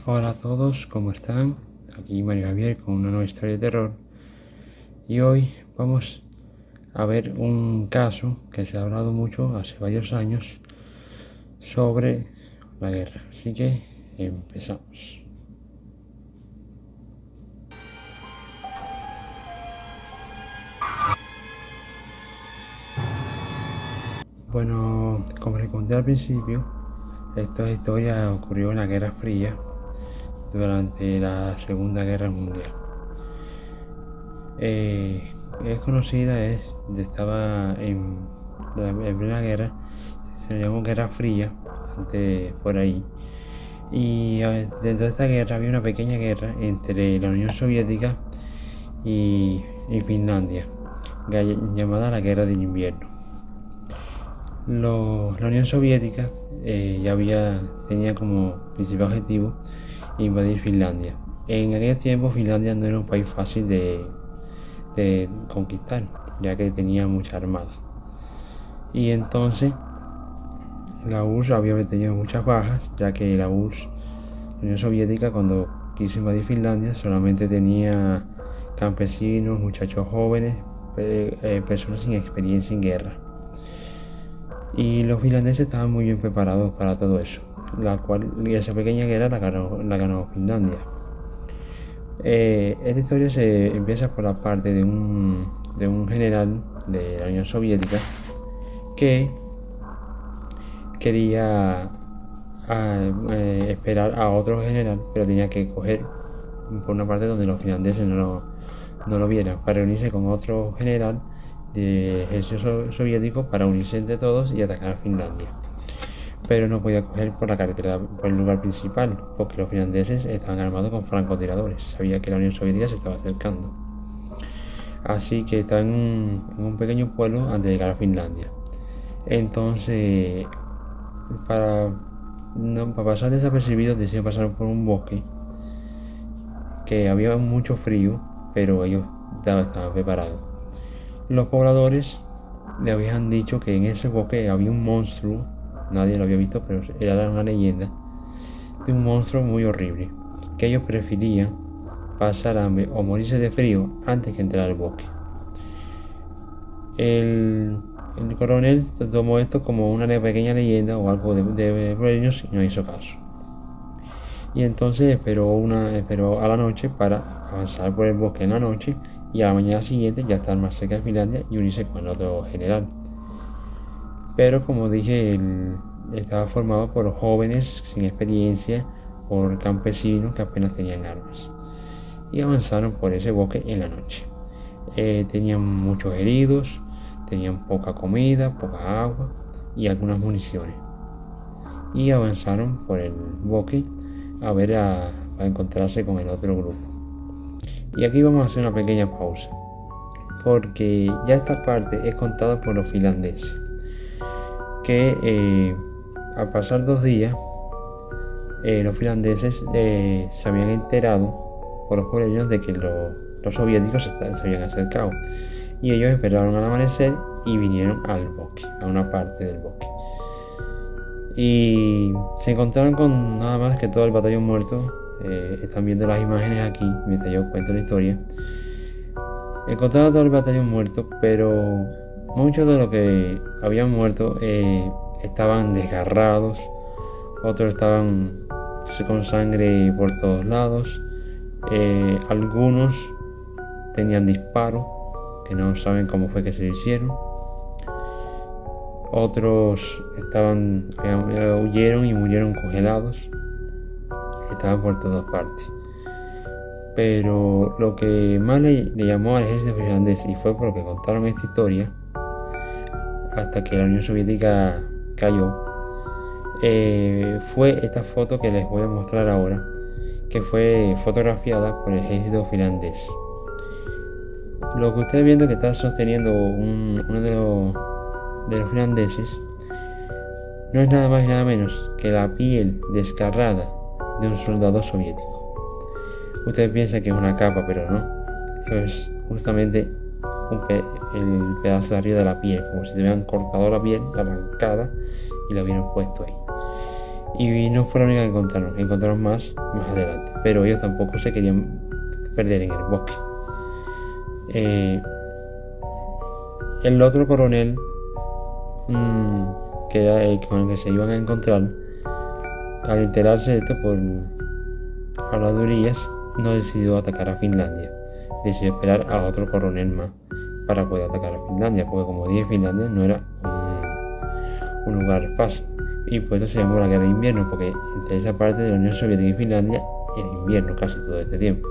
Hola a todos, ¿cómo están? Aquí Mario Javier con una nueva historia de terror. Y hoy vamos a ver un caso que se ha hablado mucho hace varios años sobre la guerra. Así que empezamos. Bueno, como les conté al principio, esta historia ocurrió en la Guerra Fría durante la Segunda Guerra Mundial. Es conocida, estaba en plena guerra, se le llamó Guerra Fría, antes por ahí. Y dentro de esta guerra había una pequeña guerra entre la Unión Soviética y Finlandia, llamada la Guerra del Invierno. La Unión Soviética tenía como principal objetivo invadir Finlandia. En aquellos tiempos Finlandia no era un país fácil de conquistar, ya que tenía mucha armada. Y entonces la URSS había tenido muchas bajas, ya que la Unión Soviética, cuando quiso invadir Finlandia, solamente tenía campesinos, muchachos jóvenes, personas sin experiencia en guerra. Y los finlandeses estaban muy bien preparados para todo eso, esa pequeña guerra la ganó Finlandia. Esta historia se empieza por la parte de un general de la Unión Soviética que quería esperar a otro general, pero tenía que coger por una parte donde los finlandeses no lo vieran, para reunirse con otro general del ejército soviético para unirse entre todos y atacar a Finlandia. Pero no podía coger por la carretera, por el lugar principal, porque los finlandeses estaban armados con francotiradores. Sabía que la Unión Soviética se estaba acercando. Así que estaban en un pequeño pueblo antes de llegar a Finlandia. Entonces, para pasar desapercibidos, decidieron pasar por un bosque que había mucho frío, pero ellos estaban preparados. Los pobladores le habían dicho que en ese bosque había un monstruo, nadie lo había visto, pero era una leyenda de un monstruo muy horrible, que ellos preferían pasar hambre o morirse de frío antes que entrar al bosque. El coronel tomó esto como una pequeña leyenda o algo de pueblos y no hizo caso. Y entonces esperó a la noche para avanzar por el bosque en la noche y a la mañana siguiente ya estar más cerca de Finlandia y unirse con el otro general. Pero como dije, estaba formado por jóvenes sin experiencia, por campesinos que apenas tenían armas. Y avanzaron por ese bosque en la noche. Tenían muchos heridos, tenían poca comida, poca agua y algunas municiones. Y avanzaron por el bosque a encontrarse con el otro grupo. Y aquí vamos a hacer una pequeña pausa, porque ya esta parte es contada por los finlandeses, que al pasar 2 días, los finlandeses se habían enterado por los pueblos de que los soviéticos se habían acercado, y ellos esperaron al amanecer y vinieron al bosque, a una parte del bosque. Y se encontraron con nada más que todo el batallón muerto. Están viendo las imágenes aquí mientras yo cuento la historia. Encontraron todo el batallón muerto, pero muchos de los que habían muerto estaban desgarrados, otros estaban con sangre por todos lados, algunos tenían disparos que no saben cómo fue que se lo hicieron. Otros huyeron y murieron congelados. Estaban por todas partes. Pero lo que más le llamó al ejército finlandés, y fue por lo que contaron esta historia, hasta que la Unión Soviética cayó, fue esta foto que les voy a mostrar ahora, que fue fotografiada por el ejército finlandés. Lo que ustedes viendo que está sosteniendo uno de los finlandeses no es nada más y nada menos que la piel desgarrada de un soldado soviético. Ustedes piensan que es una capa, pero no, es justamente el pedazo de arriba de la piel, como si se hubieran cortado la piel, arrancada, y la hubieran puesto ahí. Y no fue la única que encontraron más adelante, pero ellos tampoco se querían perder en el bosque. El otro coronel, que era el con el que se iban a encontrar, al enterarse de esto por habladurías, no decidió atacar a Finlandia. Decidió esperar a otro coronel más para poder atacar a Finlandia, porque como dije, Finlandia no era un lugar fácil. Y por eso se llamó la Guerra de Invierno, porque entre esa parte de la Unión Soviética y Finlandia era invierno casi todo este tiempo.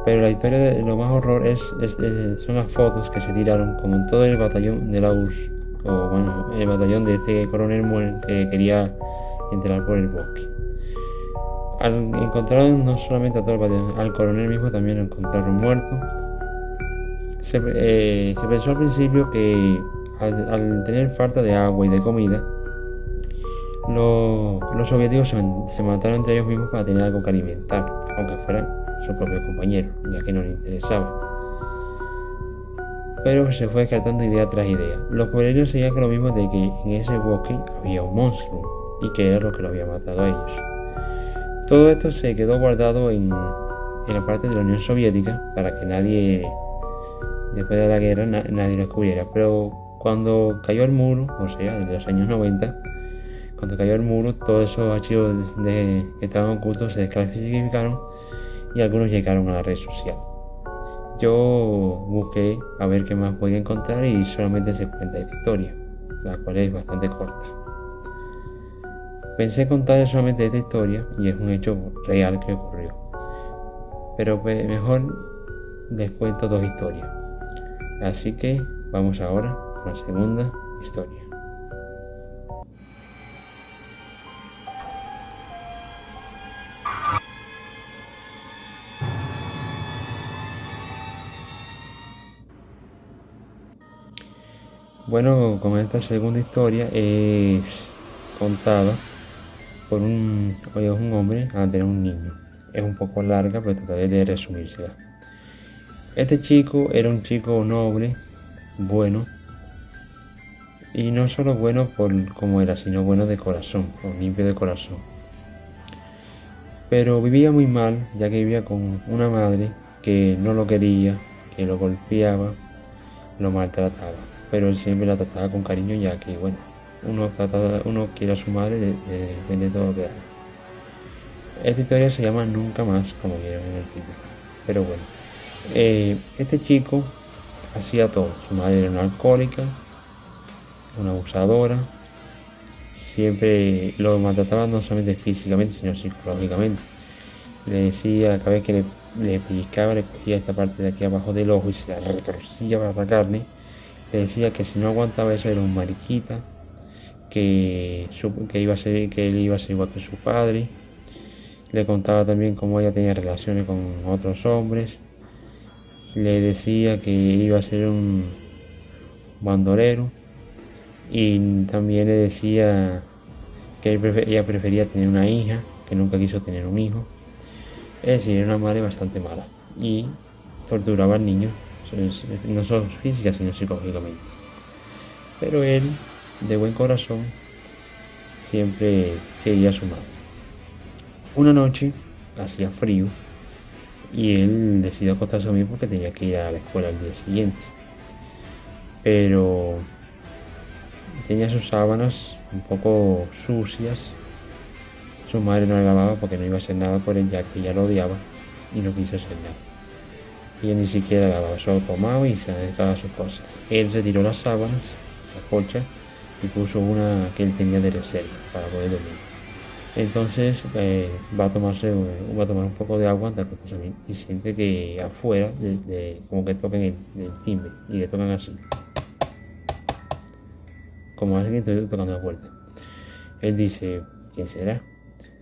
Pero la historia de lo más horror son las fotos que se tiraron como en todo el batallón de la URSS, o bueno, el batallón de este coronel que quería entrar por el bosque. Al encontrar no solamente a todo el batallón, al coronel mismo también lo encontraron muerto. Se pensó al principio que al tener falta de agua y de comida, los soviéticos se mataron entre ellos mismos para tener algo que alimentar, aunque fueran sus propios compañeros, ya que no les interesaba. Pero se fue descartando idea tras idea. Los pueblerinos seguían con lo mismo de que en ese bosque había un monstruo y que era lo que lo había matado a ellos. Todo esto se quedó guardado en la parte de la Unión Soviética para que nadie, después de la guerra, nadie lo descubriera. Pero cuando cayó el muro, o sea, desde los años 90, cuando cayó el muro, todos esos archivos que estaban ocultos se desclasificaron y algunos llegaron a la red social. Yo busqué a ver qué más podía encontrar y solamente se cuenta esta historia, la cual es bastante corta. Pensé contar solamente esta historia y es un hecho real que ocurrió. Pero mejor les cuento dos historias. Así que vamos ahora con la segunda historia. Bueno, con esta segunda historia es contada por un hombre a tener un niño. Es un poco larga, pero trataré de resumírsela. Este chico era un chico noble, bueno, y no solo bueno por cómo era, sino bueno de corazón, o limpio de corazón. Pero vivía muy mal, ya que vivía con una madre que no lo quería, que lo golpeaba, lo maltrataba. Pero él siempre la trataba con cariño, ya que, bueno, uno quiere a su madre, depende de todo lo que haga. Esta historia se llama Nunca Más, como vieron en el título. Pero bueno, este chico hacía todo. Su madre era una alcohólica, una abusadora. Siempre lo maltrataba no solamente físicamente, sino psicológicamente. Le decía, cada vez que le pellizcaba, le cogía esta parte de aquí abajo del ojo y se la retorcía para la carne. Le decía que si no aguantaba eso era un mariquita, que él iba a ser igual que su padre. Le contaba también cómo ella tenía relaciones con otros hombres. Le decía que iba a ser un bandolero. Y también le decía que ella prefería tener una hija, que nunca quiso tener un hijo. Es decir, era una madre bastante mala. Y torturaba al niño, no solo física, sino psicológicamente. Pero él, de buen corazón, siempre quería a su madre. Una noche hacía frío y él decidió acostarse a dormir porque tenía que ir a la escuela al día siguiente. Pero tenía sus sábanas un poco sucias. Su madre no la lavaba porque no iba a hacer nada por él, ya que ella lo odiaba y no quiso hacer nada. Ella ni siquiera lavaba, solo tomaba y se dedicaba a sus cosas. Él se tiró las sábanas, la colcha, y puso una que él tenía de reserva para poder dormir. Entonces va a tomar un poco de agua antes de acostarse a dormir y siente que afuera, como que tocan el timbre y le tocan así, como alguien estuviera tocando la puerta. Él dice, ¿quién será?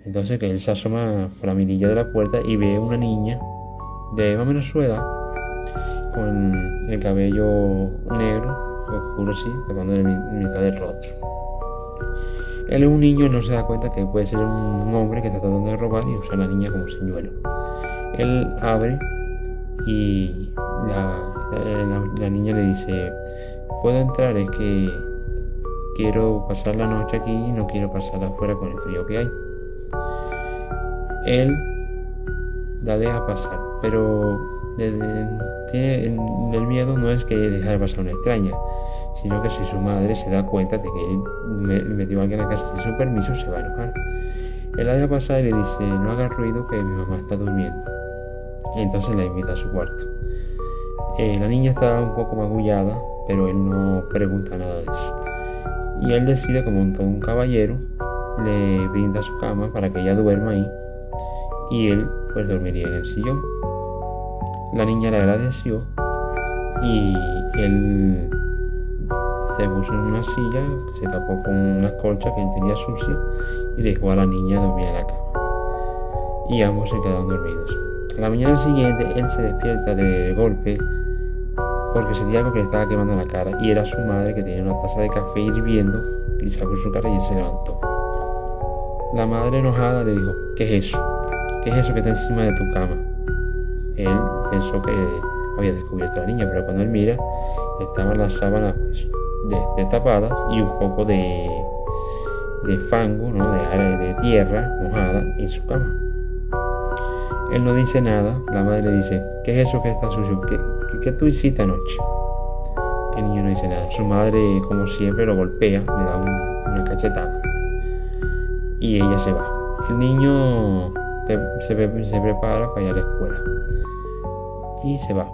Entonces que él se asoma por la mirilla de la puerta y ve una niña de más o menos su edad, con el cabello negro, oscuro así, tapando la mitad del rostro. Él es un niño y no se da cuenta que puede ser un hombre que está tratando de robar y usa a la niña como señuelo. Él abre y la niña le dice, ¿puedo entrar? Es que quiero pasar la noche aquí y no quiero pasarla afuera con el frío que hay. Él la deja pasar, pero el miedo no es que deja de pasar una extraña, sino que si su madre se da cuenta de que él metió a alguien en la casa sin su permiso, se va a enojar. Él la deja pasar y le dice: no hagas ruido, que mi mamá está durmiendo. Y entonces la invita a su cuarto. La niña está un poco magullada, pero él no pregunta nada de eso. Y él decide, como todo un caballero, le brinda su cama para que ella duerma ahí, y él pues dormiría en el sillón. La niña le agradeció y él se puso en una silla, se tapó con una colcha que él tenía sucia y dejó a la niña dormir en la cama. Y ambos se quedaron dormidos. A la mañana siguiente él se despierta de golpe porque sentía algo que le estaba quemando la cara, y era su madre, que tenía una taza de café hirviendo y sacó su cara, y él se levantó. La madre, enojada, le dijo: ¿qué es eso? ¿Qué es eso que está encima de tu cama? Él pensó que había descubierto a la niña, pero cuando él mira, estaban las sábanas pues, destapadas y un poco de fango, ¿no? de tierra mojada en su cama. Él no dice nada. La madre le dice: ¿qué es eso que está sucio? ¿Qué tú hiciste anoche? El niño no dice nada. Su madre, como siempre, lo golpea, le da una cachetada y ella se va. El niño se prepara para ir a la escuela y se va,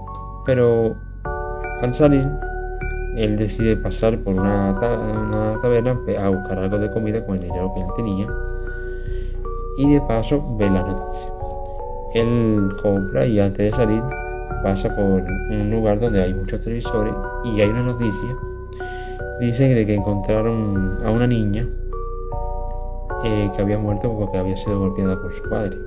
pero al salir él decide pasar por una taberna a buscar algo de comida con el dinero que él tenía, y de paso ve la noticia. Él compra y antes de salir pasa por un lugar donde hay muchos televisores y hay una noticia. Dice de que encontraron a una niña que había muerto porque había sido golpeada por su padre.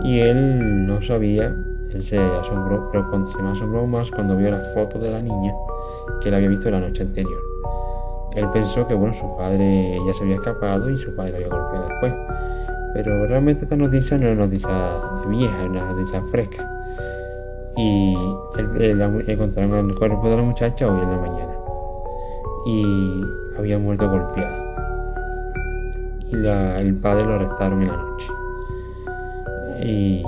Y él no sabía, él se asombró, pero se me asombró más cuando vio la foto de la niña que él había visto la noche anterior. Él pensó que su padre ya se había escapado y su padre la había golpeado después. Pero realmente esta noticia no era una noticia vieja, era una noticia fresca. Y encontraron el cuerpo de la muchacha hoy en la mañana. Y había muerto golpeada. Y el padre lo arrestaron en la noche. Y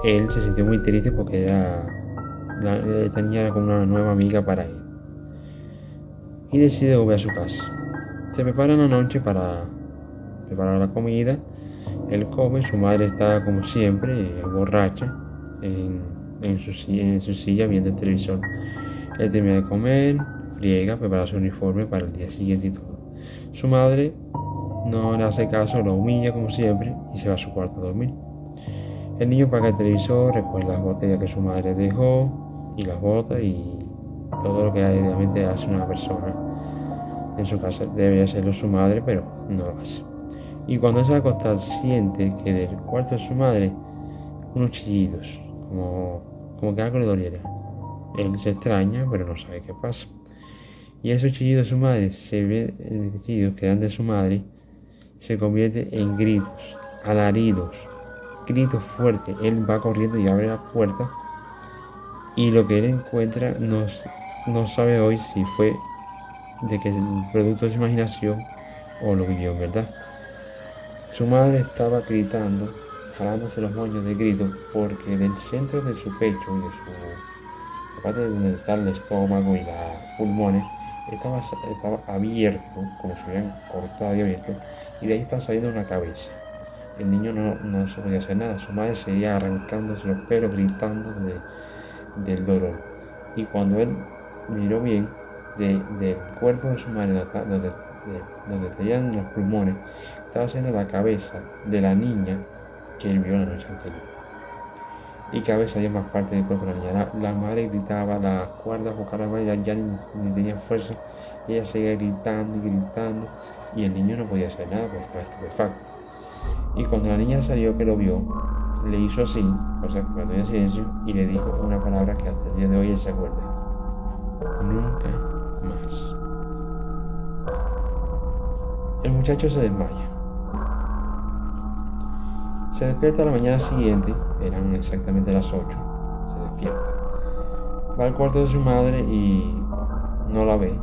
él se sintió muy triste porque tenía como una nueva amiga para él. Y decide volver a su casa. Se prepara en la noche para preparar la comida. Él come, su madre está como siempre, borracha, en su silla viendo el televisor. Él termina de comer, friega, prepara su uniforme para el día siguiente y todo. Su madre no le hace caso, lo humilla como siempre y se va a su cuarto a dormir. El niño apaga el televisor, recoge las botellas que su madre dejó y las bota, y todo lo que realmente hace una persona en su casa. Debería hacerlo su madre, pero no lo hace. Y cuando se va a acostar, siente que del cuarto de su madre unos chillidos, como que algo le doliera. Él se extraña, pero no sabe qué pasa. Y esos chillidos de su madre, chillidos que dan de su madre, se convierten en gritos, alaridos, gritos fuertes. Él va corriendo y abre la puerta, y lo que él encuentra no sabe hoy si fue de que producto de su imaginación o lo vivió en verdad. Su madre estaba gritando, jalándose los moños de grito, porque del centro de su pecho y de la parte de donde está el estómago y los pulmones estaba abierto, como si hubieran cortado y abierto, y de ahí estaba saliendo una cabeza. El niño no se podía hacer nada. Su madre seguía arrancándose los pelos, gritando del dolor. Y cuando él miró bien, del cuerpo de su madre, donde tenían los pulmones, estaba haciendo la cabeza de la niña que él vio la noche anterior. Y cabeza había más parte del cuerpo de la niña. La madre gritaba, las cuerdas vocales ya ni tenía fuerza. Ella seguía gritando y gritando, y el niño no podía hacer nada porque estaba estupefacto. Y cuando la niña salió, que lo vio, le hizo así, cosa que mantuvo en silencio, y le dijo una palabra que hasta el día de hoy él se acuerda: nunca más. El muchacho se desmaya. Se despierta a la mañana siguiente, eran exactamente las 8, se despierta. Va al cuarto de su madre y no la ve.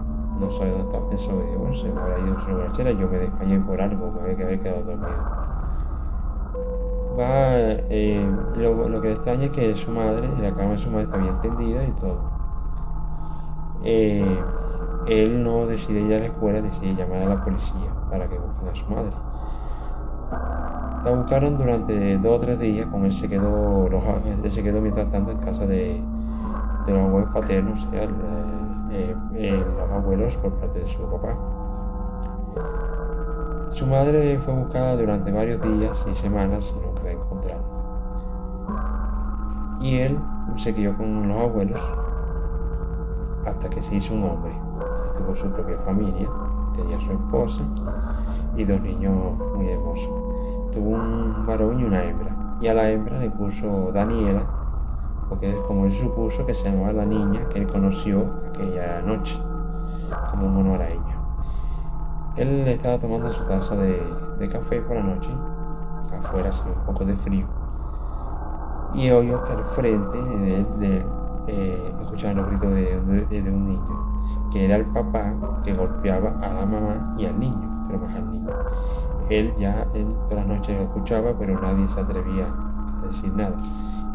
no sabe dónde está, pensó, bueno, se me habrá ido a su borrachera, yo me desmayé por algo, me había que haber quedado dormido. Lo que le extraña es que su madre, la cama de su madre está bien tendida y todo. Eh, Él no decide ir a la escuela, decide llamar a la policía para que busquen a su madre. La buscaron durante 2 o 3 días, él se quedó, él se quedó mientras tanto en casa de los abuelos paternos, o sea, los abuelos por parte de su papá. Su madre fue buscada durante varios días y semanas y nunca la encontraron. Y él se crió con los abuelos hasta que se hizo un hombre. Tuvo su propia familia, tenía su esposa y 2 niños muy hermosos. Tuvo un varón y una hembra. Y a la hembra le puso Daniela, porque es como él supuso que se llamaba la niña que él conoció aquella noche, como un honor a ella. Él estaba tomando su taza de café por la noche, afuera hacía un poco de frío, y oyó que al frente de él escuchaban los gritos de un niño, que era el papá que golpeaba a la mamá y al niño, pero más al niño. Él todas las noches escuchaba, pero nadie se atrevía a decir nada.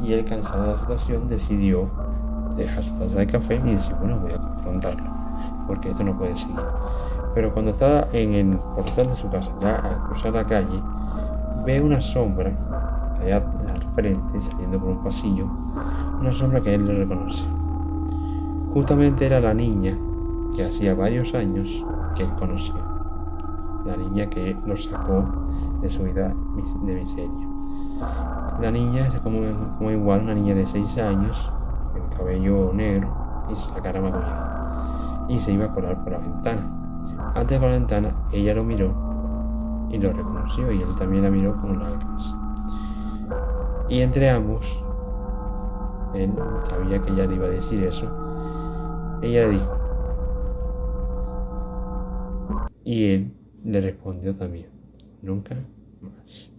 Y él, cansado de la situación, decidió dejar su taza de café y decir, bueno, voy a confrontarlo, porque esto no puede seguir. Pero cuando estaba en el portal de su casa, ya a cruzar la calle, ve una sombra allá al frente, saliendo por un pasillo, una sombra que él le reconoce. Justamente era la niña que hacía varios años que él conocía, la niña que lo sacó de su vida de miseria. La niña es como igual una niña de 6 años, con el cabello negro y la cara magullada, y se iba a colar por la ventana. Antes de la ventana, ella lo miró y lo reconoció, y él también la miró con lágrimas. Y entre ambos, él sabía que ella le iba a decir eso, ella le dijo, y él le respondió también, nunca más.